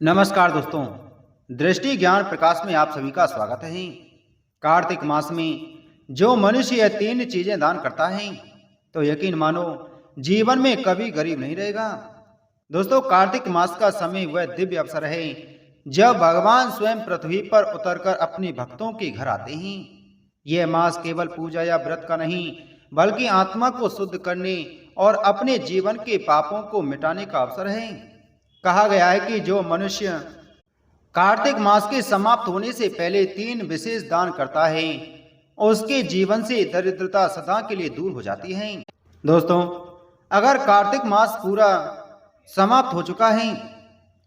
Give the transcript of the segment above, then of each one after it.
नमस्कार दोस्तों। दृष्टि ज्ञान प्रकाश में आप सभी का स्वागत है। कार्तिक मास में जो मनुष्य यह तीन चीजें दान करता है तो यकीन मानो जीवन में कभी गरीब नहीं रहेगा। दोस्तों, कार्तिक मास का समय वह दिव्य अवसर है जब भगवान स्वयं पृथ्वी पर उतरकर अपने भक्तों के घर आते हैं। यह मास केवल पूजा या व्रत का नहीं बल्कि आत्मा को शुद्ध करने और अपने जीवन के पापों को मिटाने का अवसर है। कहा गया है कि जो मनुष्य कार्तिक मास के समाप्त होने से पहले तीन विशेष दान करता है उसके जीवन से दरिद्रता सदा के लिए दूर हो जाती है। दोस्तों, अगर कार्तिक मास पूरा समाप्त हो चुका है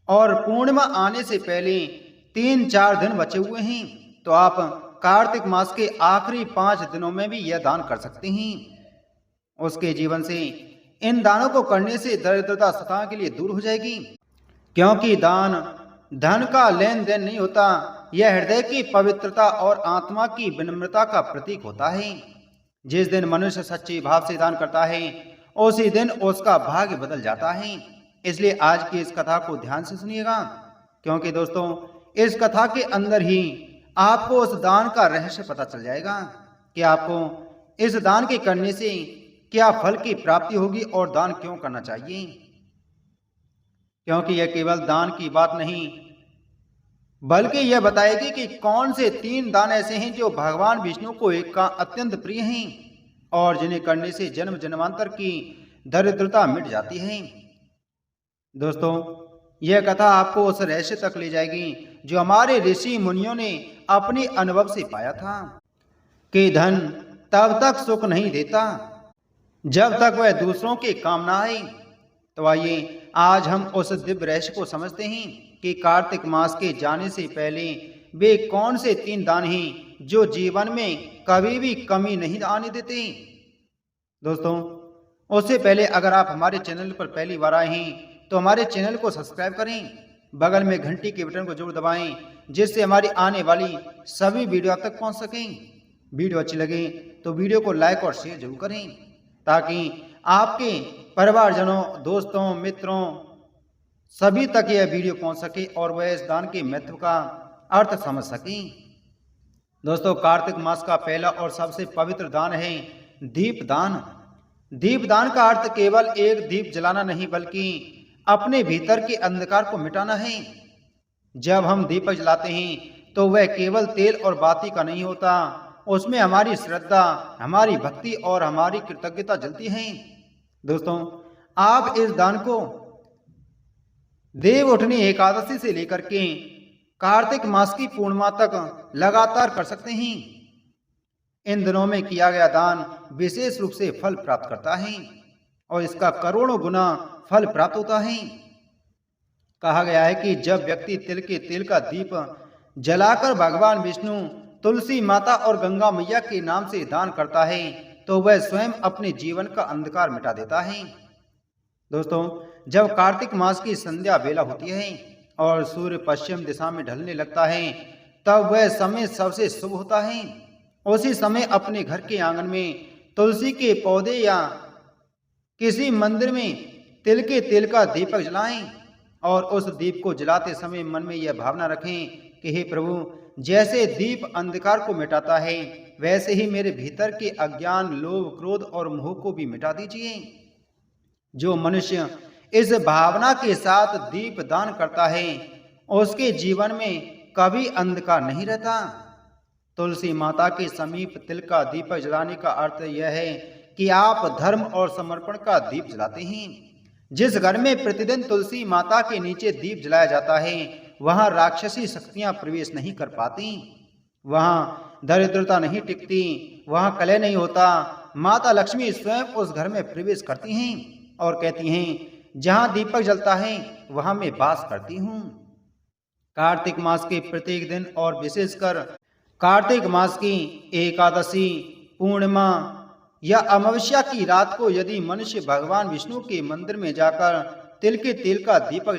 और पूर्णिमा आने से पहले 3-4 दिन बचे हुए हैं तो आप कार्तिक मास के आखिरी 5 दिनों में भी यह दान कर सकते हैं। उसके जीवन से इन दानों को करने से दरिद्रता सदा के लिए दूर हो जाएगी, क्योंकि दान धन का लेन देन नहीं होता, यह हृदय की पवित्रता और आत्मा की विनम्रता का प्रतीक होता है। जिस दिन मनुष्य सच्चे भाव से दान करता है उसी दिन उसका भाग्य बदल जाता है। इसलिए आज की इस कथा को ध्यान से सुनिएगा, क्योंकि दोस्तों इस कथा के अंदर ही आपको उस दान का रहस्य पता चल जाएगा कि आपको इस दान के करने से क्या फल की प्राप्ति होगी और दान क्यों करना चाहिए। क्योंकि यह केवल दान की बात नहीं बल्कि यह बताएगी कि कौन से 3 दान ऐसे हैं जो भगवान विष्णु को एक का अत्यंत प्रिय हैं और जिन्हें करने से जन्म जन्मांतर की दरिद्रता मिट जाती है। दोस्तों, यह कथा आपको उस रहस्य तक ले जाएगी जो हमारे ऋषि मुनियों ने अपने अनुभव से पाया था कि धन तब तक सुख नहीं देता जब तक वह दूसरों के काम ना आए। तो आइए आज हम उस दिव्य रहस्य को समझते हैं कि कार्तिक मास के जाने से पहले वे कौन से 3 दान हैं जो जीवन में कभी भी कमी नहीं आने देते। दोस्तों, उससे पहले अगर आप हमारे चैनल पर पहली बार आए हैं तो हमारे चैनल को सब्सक्राइब करें, बगल में घंटी के बटन को जरूर दबाएं जिससे हमारी आने वाली सभी वीडियो आप तक पहुंच सकें। वीडियो अच्छी लगे तो वीडियो को लाइक और शेयर जरूर करें ताकि आपके परिवारजनों, दोस्तों, मित्रों सभी तक यह वीडियो पहुंच सके और वह इस दान के महत्व का अर्थ समझ सकें। दोस्तों, कार्तिक मास का पहला और सबसे पवित्र दान है दीप दान। दीप दान का अर्थ केवल एक दीप जलाना नहीं बल्कि अपने भीतर के अंधकार को मिटाना है। जब हम दीपक जलाते हैं तो वह केवल तेल और बाती का नहीं होता, उसमें हमारी श्रद्धा, हमारी भक्ति और हमारी कृतज्ञता जलती है। दोस्तों, आप इस दान को देव उठनी एकादशी से लेकर के कार्तिक मास की पूर्णिमा तक लगातार कर सकते हैं। इन दिनों में किया गया दान विशेष रूप से फल प्राप्त करता है और इसका करोड़ों गुना फल प्राप्त होता है। कहा गया है कि जब व्यक्ति तिल के तेल का दीप जलाकर भगवान विष्णु, तुलसी माता और गंगा मैया के नाम से दान करता है तो वह स्वयं अपने जीवन का अंधकार मिटा देता है। दोस्तों, जब कार्तिक मास की संध्या बेला होती है और सूर्य पश्चिम दिशा में ढलने लगता है तब वह समय सबसे शुभ होता है। उसी समय अपने घर के आंगन में तुलसी के पौधे या किसी मंदिर में तिल के तेल का दीपक जलाएं और उस दीप को जलाते समय मन में यह भावना रखें कि हे प्रभु, जैसे दीप अंधकार को मिटाता है वैसे ही मेरे भीतर के अज्ञान, लोभ, क्रोध और मोह को भी मिटा दीजिए। जो मनुष्य इस भावना के साथ दीप दान करता है उसके जीवन में कभी अंधकार नहीं रहता। तुलसी माता के समीप तिल का दीपक जलाने का अर्थ यह है कि आप धर्म और समर्पण का दीप जलाते हैं। जिस घर में प्रतिदिन तुलसी माता के नीचे दीप जलाया जाता है वहां राक्षसी शक्तियां प्रवेश नहीं कर पाती, वहां दरिद्रता नहीं टिकती, वहां कलह नहीं होता। माता लक्ष्मी स्वयं उस घर में प्रवेश करती हैं और कहती हैं, जहां दीपक जलता है वहां मैं वास करती हूं। कार्तिक मास के प्रत्येक दिन और विशेषकर कार्तिक मास की एकादशी, पूर्णिमा या अमावस्या की रात को यदि मनुष्य भगवान विष्णु के मंदिर में जाकर तिल के तेल का दीपक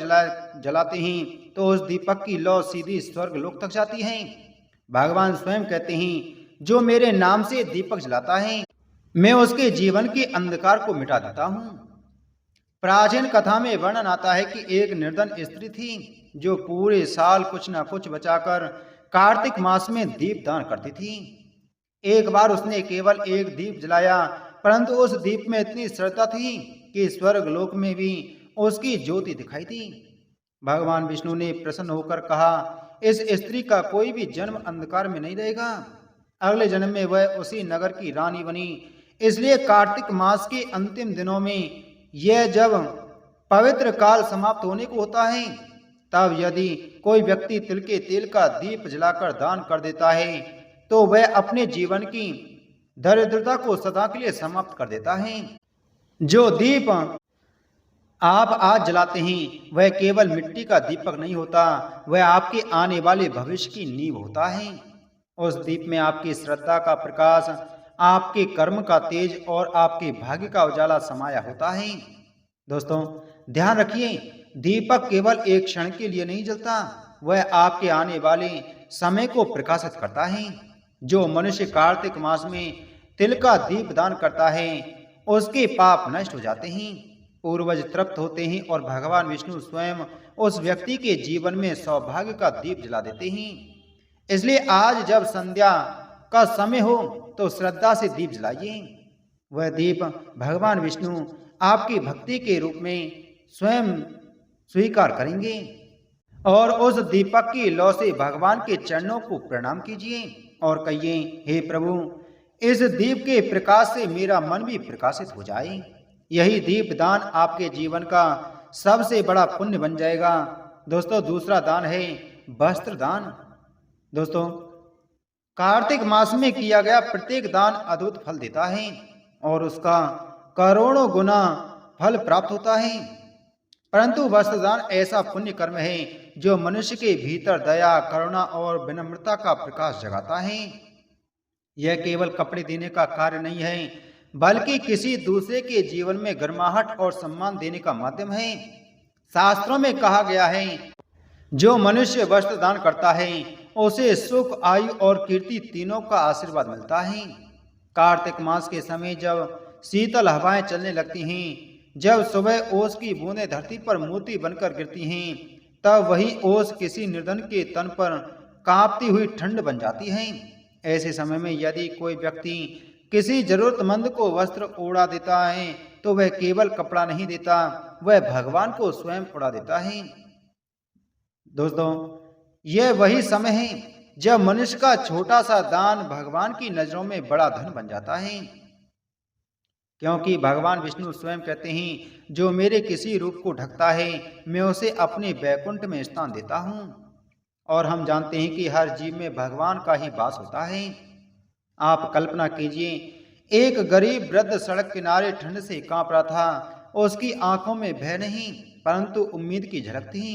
जलाते हैं तो उस दीपक की लौ सीधी स्वर्ग लोक तक जाती है। भगवान स्वयं कहते हैं, जो मेरे नाम से दीपक जलाता है मैं उसके जीवन के अंधकार को मिटा देता हूं। प्राचीन कथा में वर्णन आता है कि एक निर्धन स्त्री थी जो पूरे साल कुछ न कुछ बचाकर कार्तिक मास में दीप दान करती थी। एक बार उसने केवल एक दीप जलाया, परंतु उस दीप में इतनी श्रद्धा थी कि स्वर्ग लोक में भी उसकी ज्योति दिखाई दी। भगवान विष्णु ने प्रसन्न होकर कहा, इस स्त्री का कोई भी जन्म अंधकार में नहीं रहेगा। अगले जन्म में वह उसी नगर की रानी बनी। इसलिए कार्तिक मास के अंतिम दिनों में यह जब पवित्र काल समाप्त होने को होता है, तब यदि कोई व्यक्ति तिल के तेल का दीप जलाकर दान कर देता है तो वह अपने जीवन की दरिद्रता को सदा के लिए समाप्त कर देता है। जो दीप आप आज जलाते हैं वह केवल मिट्टी का दीपक नहीं होता, वह आपके आने वाले भविष्य की नींव होता है। उस दीप में आपकी श्रद्धा का प्रकाश, आपके कर्म का तेज और आपके भाग्य का उजाला समाया होता है। दोस्तों ध्यान रखिए, दीपक केवल एक क्षण के लिए नहीं जलता, वह आपके आने वाले समय को प्रकाशित करता है। जो मनुष्य कार्तिक मास में तिल का दीप दान करता है उसके पाप नष्ट हो जाते हैं, पूर्वज तृप्त होते हैं और भगवान विष्णु स्वयं उस व्यक्ति के जीवन में सौभाग्य का दीप जला देते हैं। इसलिए आज जब संध्या का समय हो तो श्रद्धा से दीप जलाइए। वह दीप भगवान विष्णु आपकी भक्ति के रूप में स्वयं स्वीकार करेंगे और उस दीपक की लौ से भगवान के चरणों को प्रणाम कीजिए और कहिए, हे प्रभु, इस दीप के प्रकाश से मेरा मन भी प्रकाशित हो जाए। यही दीप दान आपके जीवन का सबसे बड़ा पुण्य बन जाएगा। दोस्तों दूसरा दान है वस्त्र दान। दोस्तों कार्तिक मास में किया गया प्रत्येक दान अद्भुत फल देता है और उसका करोड़ों गुना फल प्राप्त होता है, परंतु वस्त्र दान ऐसा पुण्य कर्म है जो मनुष्य के भीतर दया, करुणा और विनम्रता का प्रकाश जगाता है। यह केवल कपड़े देने का कार्य नहीं है, बल्कि किसी दूसरे के जीवन में गर्माहट और सम्मान देने का माध्यम है। शास्त्रों में कहा गया है, जो मनुष्य वस्त्र दान करता है उसे सुख, आयु और कीर्ति तीनों का आशीर्वाद मिलता है। कार्तिक मास के समय जब शीतल हवाएं चलने लगती हैं, जब सुबह ओस की बूंदें धरती पर मोती बनकर गिरती हैं, तब वही ओस किसी निर्धन के तन पर कांपती हुई ठंड बन जाती है। ऐसे समय में यदि कोई व्यक्ति किसी जरूरतमंद को वस्त्र ओढ़ा देता है तो वह केवल कपड़ा नहीं देता, वह भगवान को स्वयं ओढ़ा देता है। दोस्तों यह वही समय है जब मनुष्य का छोटा सा दान भगवान की नजरों में बड़ा धन बन जाता है, क्योंकि भगवान विष्णु स्वयं कहते हैं, जो मेरे किसी रूप को ढकता है मैं उसे अपने वैकुंठ में स्थान देता हूं। और हम जानते हैं कि हर जीव में भगवान का ही वास होता है। आप कल्पना कीजिए, एक गरीब वृद्ध सड़क किनारे ठंड से कांप रहा था। उसकी आंखों में भय नहीं परंतु उम्मीद की झलक थी।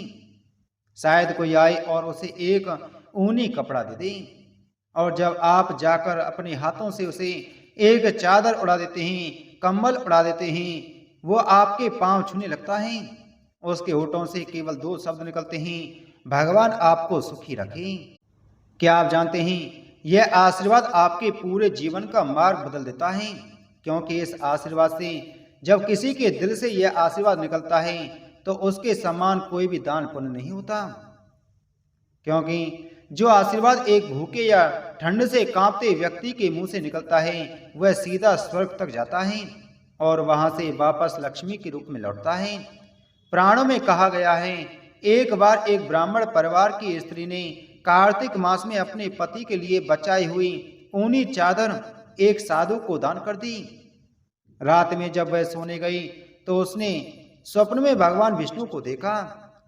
शायद कोई आए और उसे एक ऊनी कपड़ा दे दे, और जब आप जाकर अपने हाथों से उसे एक चादर उड़ा देते हैं, कंबल उड़ा देते हैं, वो आपके पांव छूने लगता है। उसके होठों से केवल 2 शब्द निकलते हैं, भगवान आपको सुखी रखे। क्या आप जानते हैं, यह आशीर्वाद आपके पूरे जीवन का मार्ग बदल देता है, क्योंकि इस आशीर्वाद से जब किसी के दिल से यह आशीर्वाद निकलता है तो उसके समान कोई भी दान पुण्य नहीं होता। क्योंकि जो आशीर्वाद एक भूखे या ठंड से कांपते व्यक्ति के मुंह से निकलता है वह सीधा स्वर्ग तक जाता है और वहां से वापस लक्ष्मी के रूप में लौटता है। पुराणों में कहा गया है, एक बार एक ब्राह्मण परिवार की स्त्री ने कार्तिक मास में अपने पति के लिए बचाई हुई ऊनी चादर एक साधु को दान कर दी। रात में जब वह सोने गई तो उसने स्वप्न में भगवान विष्णु को देखा,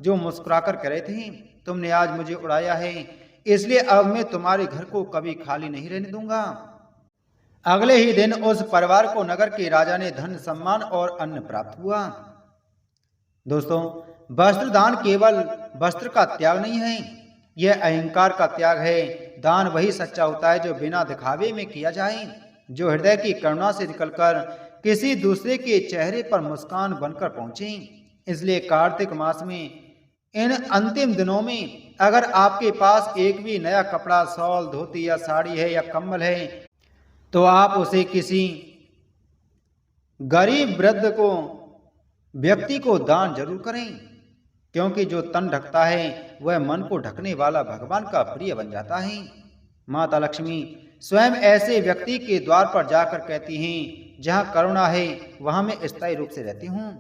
जो मुस्कुराकर कह रहे थे, तुमने आज मुझे उड़ाया है, इसलिए अब मैं तुम्हारे घर को कभी खाली नहीं रहने दूंगा। अगले ही दिन उस परिवार को नगर के राजा ने धन, सम्मान और अन्न प्राप्त हुआ। दोस्तों वस्त्र दान केवल वस्त्र का त्याग नहीं है, यह अहंकार का त्याग है। दान वही सच्चा होता है जो बिना दिखावे में किया जाए, जो हृदय की करुणा से निकलकर किसी दूसरे के चेहरे पर मुस्कान बनकर पहुंचे। इसलिए कार्तिक मास में इन अंतिम दिनों में अगर आपके पास एक भी नया कपड़ा, शॉल, धोती या साड़ी है या कंबल है तो आप उसे किसी गरीब वृद्ध को व्यक्ति को दान जरूर करें, क्योंकि जो तन ढकता है वह मन को ढकने वाला भगवान का प्रिय बन जाता है। माता लक्ष्मी स्वयं ऐसे व्यक्ति के द्वार पर जाकर कहती हैं, जहाँ करुणा है वहाँ मैं स्थायी रूप से रहती हूँ।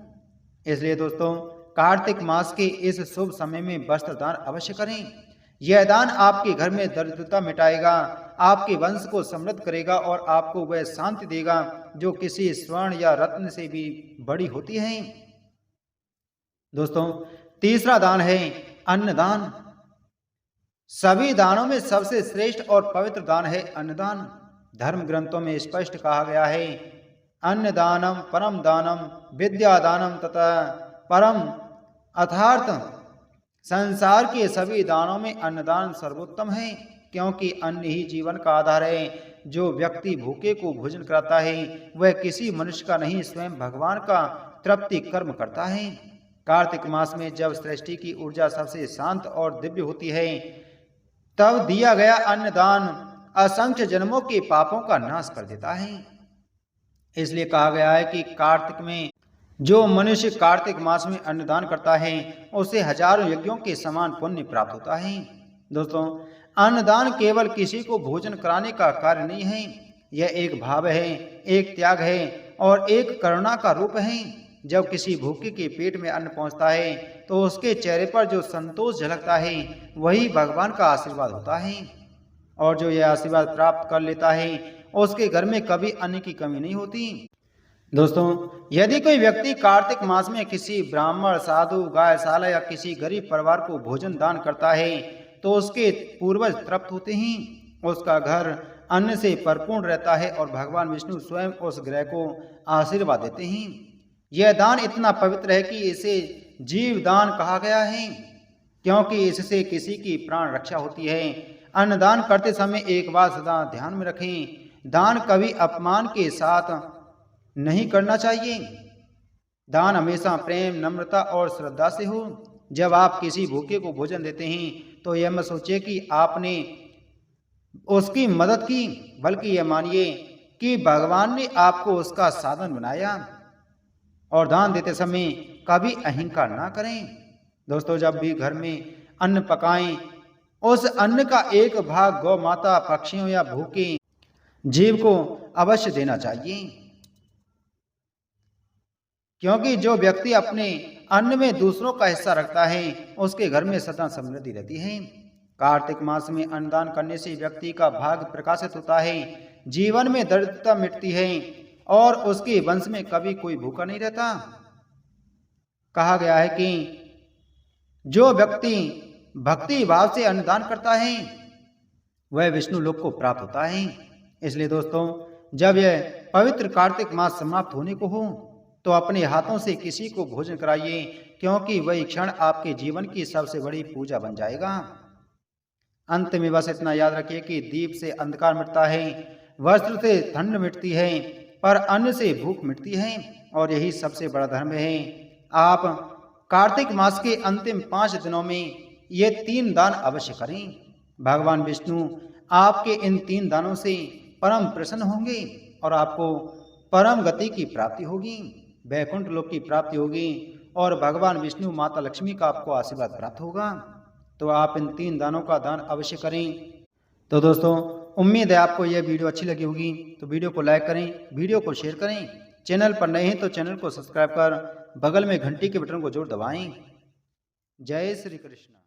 इसलिए दोस्तों, कार्तिक मास के इस शुभ समय में वस्त्र दान अवश्य करें। यह दान आपके घर में दरिद्रता मिटाएगा, आपके वंश को समृद्ध करेगा और आपको वह शांति देगा जो किसी स्वर्ण या रत्न से भी बड़ी होती है। दोस्तों, तीसरा दान है अन्नदान। सभी दानों में सबसे श्रेष्ठ और पवित्र दान है अन्नदान। धर्म ग्रंथों में स्पष्ट कहा गया है, अन्नदानम परम दानम विद्यादानम तथा परम अर्थात संसार के सभी दानों में अन्नदान सर्वोत्तम है, क्योंकि अन्न ही जीवन का आधार है। जो व्यक्ति भूखे को भोजन कराता है वह किसी मनुष्य का नहीं, स्वयं भगवान का तृप्ति कर्म करता है। कार्तिक मास में जब सृष्टि की ऊर्जा सबसे शांत और दिव्य होती है, तब दिया गया अन्नदान असंख्य जन्मों के पापों का नाश कर देता है। इसलिए कहा गया है कि कार्तिक में जो मनुष्य कार्तिक मास में अन्नदान करता है उसे हजारों यज्ञों के समान पुण्य प्राप्त होता है। दोस्तों, अन्नदान केवल किसी को भोजन कराने का कार्य नहीं है, यह एक भाव है, एक त्याग है और एक करुणा का रूप है। जब किसी भूखे के पेट में अन्न पहुंचता है तो उसके चेहरे पर जो संतोष झलकता है वही भगवान का आशीर्वाद होता है, और जो यह आशीर्वाद प्राप्त कर लेता है उसके घर में कभी अन्न की कमी नहीं होती। दोस्तों, यदि कोई व्यक्ति कार्तिक मास में किसी ब्राह्मण, साधु, गायशाला या किसी गरीब परिवार को भोजन दान करता है तो उसके पूर्वज तृप्त होते हैं, उसका घर अन्न से परिपूर्ण रहता है और भगवान विष्णु स्वयं उस ग्रह को आशीर्वाद देते हैं। यह दान इतना पवित्र है कि इसे जीव दान कहा गया है, क्योंकि इससे किसी की प्राण रक्षा होती है। अन्नदान करते समय एक बात सदा ध्यान में रखें, दान कभी अपमान के साथ नहीं करना चाहिए। दान हमेशा प्रेम, नम्रता और श्रद्धा से हो। जब आप किसी भूखे को भोजन देते हैं तो यह मत सोचिए कि आपने उसकी मदद की, बल्कि यह मानिए कि भगवान ने आपको उसका साधन बनाया। और दान देते समय कभी अहंकार ना करें। दोस्तों, जब भी घर में अन्न पकाएं, उस अन्न का एक भाग गौ माता, पक्षियों या भूखे जीव को अवश्य देना चाहिए, क्योंकि जो व्यक्ति अपने अन्न में दूसरों का हिस्सा रखता है उसके घर में सदा समृद्धि रहती है। कार्तिक मास में अन्नदान करने से व्यक्ति का भाग्य प्रकाशित होता है, जीवन में दरिद्रता मिटती है और उसके वंश में कभी कोई भूखा नहीं रहता। कहा गया है कि जो व्यक्ति भक्ति भाव से अन्नदान करता है वह विष्णु लोक को प्राप्त होता है। इसलिए दोस्तों, जब यह पवित्र कार्तिक मास समाप्त होने को हो तो अपने हाथों से किसी को भोजन कराइए, क्योंकि वही क्षण आपके जीवन की सबसे बड़ी पूजा बन जाएगा। अंत में बस इतना याद रखिए कि दीप से अंधकार मिटता है, वस्त्र से ठंड मिटती है, पर अन्न से भूख मिटती है, और यही सबसे बड़ा धर्म है। आप कार्तिक मास के अंतिम 5 दिनों में ये 3 दान अवश्य करें। भगवान विष्णु आपके इन 3 दानों से परम प्रसन्न होंगे और आपको परम गति की प्राप्ति होगी, वैकुंठ लोक की प्राप्ति होगी और भगवान विष्णु, माता लक्ष्मी का आपको आशीर्वाद प्राप्त होगा। तो आप इन 3 दानों का दान अवश्य करें। तो दोस्तों, उम्मीद है आपको यह वीडियो अच्छी लगी होगी, तो वीडियो को लाइक करें, वीडियो को शेयर करें। चैनल पर नए हैं तो चैनल को सब्सक्राइब कर बगल में घंटी के बटन को जरूर दबाएं। जय श्री कृष्ण।